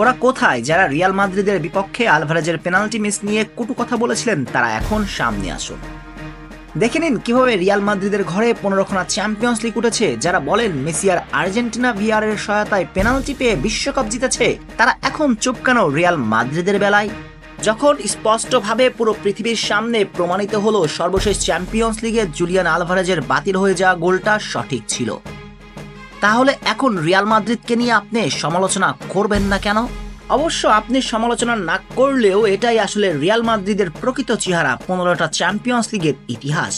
ওরা কোথায় যারা রিয়াল মাদ্রিদের বিপক্ষে আলভারেজের পেনাল্টি মিস নিয়ে কটু কথা বলেছিলেন? তারা এখন সামনে আসুন। দেখে নিন কিভাবে রিয়াল মাদ্রিদের ঘরে 15খানা চ্যাম্পিয়ন্স লিগ উঠেছে। যারা বলেন মেসি আর আর্জেন্টিনা ভিআর এর সহায়তায় পেনাল্টি পেয়ে বিশ্বকাপ জিতেছে, তারা এখন চুপ কেন রিয়াল মাদ্রিদের বেলায়? যখন স্পষ্টভাবে পুরো পৃথিবীর সামনে প্রমাণিত হলো সর্বশেষ চ্যাম্পিয়ন্স লিগে জুলিয়ান আলভারেজের বাতিল হয়ে যাওয়া গোলটা সঠিক ছিল, তাহলে এখন রিয়াল মাদ্রিদকে নিয়ে আপনি সমালোচনা করবেন না কেন? অবশ্য আপনি সমালোচনা না করলেও এটাই আসলে রিয়াল মাদ্রিদের প্রকৃত চেহারা, 15টা চ্যাম্পিয়ন্স লিগের ইতিহাস।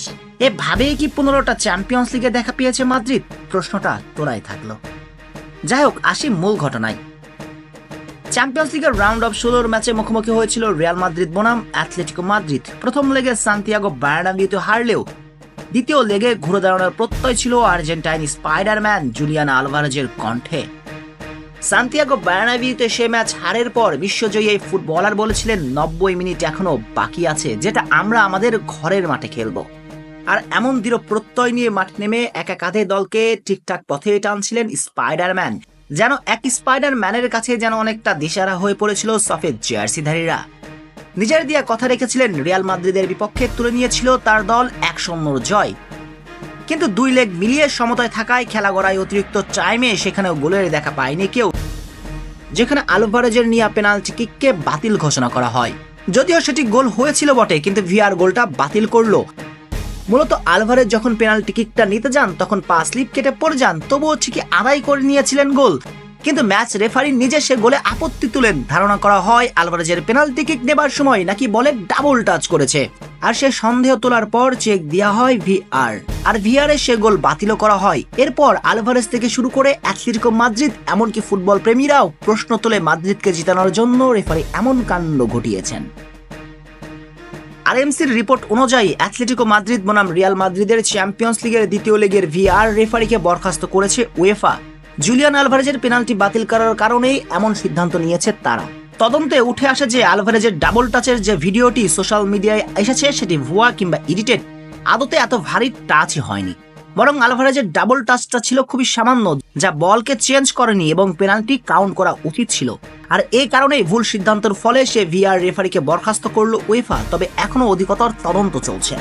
এভাবেই কি 15টা চ্যাম্পিয়ন্স লিগে দেখা পেয়েছে মাদ্রিদ? প্রশ্নটা তোলাই থাকলো। যাই হোক, আসি মূল ঘটনায়। চ্যাম্পিয়ন্স লিগের রাউন্ড অফ 16 ম্যাচে মুখোমুখি হয়েছিল রিয়াল মাদ্রিদ বনাম অ্যাথলেটিকো মাদ্রিদ। প্রথম লেগে সান্তিয়াগো বার্নাবিউতে হারলেও দ্বিতীয় লেগে ঘুরে দাঁড়ানোর প্রত্যয় ছিল আর্জেন্টাইন স্পাইডারম্যান জুলিয়ান আলভারেজের কণ্ঠে। সান্তিয়াগো বার্নাবিউতে সে ম্যাচ হারের পর বিশ্বজয়ী এই ফুটবলার বলেছিলেন 90 মিনিট এখনো বাকি আছে, যেটা আমরা আমাদের ঘরের মাঠে খেলবো। আর এমন দৃঢ় প্রত্যয় নিয়ে মাঠে নেমে একা কাঁধে দলকে ঠিকঠাক পথে টানছিলেন স্পাইডারম্যান। যেন এক স্পাইডারম্যানের কাছে যেন অনেকটা দিশারা হয়ে পড়েছিল সফেদ জার্সিধারীরা। নিজের দিয়া কথা রেখেছিলেন, রিয়াল মাদ্রিদের বিপক্ষে তুলে নিয়েছিল তার দল 1-0 জয়। কিন্তু 2 লেগ মিলিয়ে সমতায় থাকায় খেলা গড়ায় অতিরিক্ত টাইমে সেখানেও গোলের দেখা পায়নি কেউ, যেখানে আলভারেজের নিয়া পেনাল্টি কিককে বাতিল ঘোষণা করা হয়। যদিও সেটি গোল হয়েছিল বটে, কিন্তু ভিআর গোলটা বাতিল করলো। মূলত আলভারেজ যখন পেনাল্টি কিকটা নিতে যান তখন পা স্লিপ কেটে পড়ে যান, তবুও ঠিকই আদায় করে নিয়েছিলেন গোল। কিন্তু ম্যাচ রেফারি নিজে সে গোলে আপত্তি তুলেন। ধারণা করা হয় আলভারেজের পেনাল্টি কিক নেবার সময় নাকি বলে ডাবল টাচ করেছে, আর সে সন্দেহ তোলার পর চেক দেওয়া হয় ভিআর, আর ভিআরে সে গোল বাতিল করা হয়। এরপর আলভারেজ থেকে শুরু করে অ্যাথলেটিকো মাদ্রিদ এমনকি ফুটবল প্রেমীরাও প্রশ্ন তোলে মাদ্রিদকে জিতানোর জন্য রেফারি এমন কাণ্ড ঘটিয়েছেন। আরএমসির রিপোর্ট অনুযায়ী অ্যাথলেটিকো মাদ্রিদ বনাম রিয়াল মাদ্রিদের চ্যাম্পিয়ন্স লিগের দ্বিতীয় লেগের ভিআর রেফারিকে বরখাস্ত করেছে উয়েফা। জুলিয়ান আলভারেজের পেনাল্টি বাতিল করার কারণেই এমন সিদ্ধান্ত নিয়েছে তারা। তদন্তে উঠে আসে যে আলভারেজের ডাবল টাচের যে ভিডিওটি সোশ্যাল মিডিয়ায় এসেছে সেটি ভুয়া কিংবা এডিটেড। আদতে এত ভারী টাচই হয়নি, বরং আলভারেজের ডাবল টাচটা ছিল খুবই সামান্য, যা বলকে চেঞ্জ করেনি এবং পেনাল্টি কাউন্ট করা উচিত ছিল। আর এই কারণেই ভুল সিদ্ধান্তের ফলে সে ভিআর রেফারিকে বরখাস্ত করলো উয়েফা। তবে এখনো অধিকতর তদন্ত চলছে।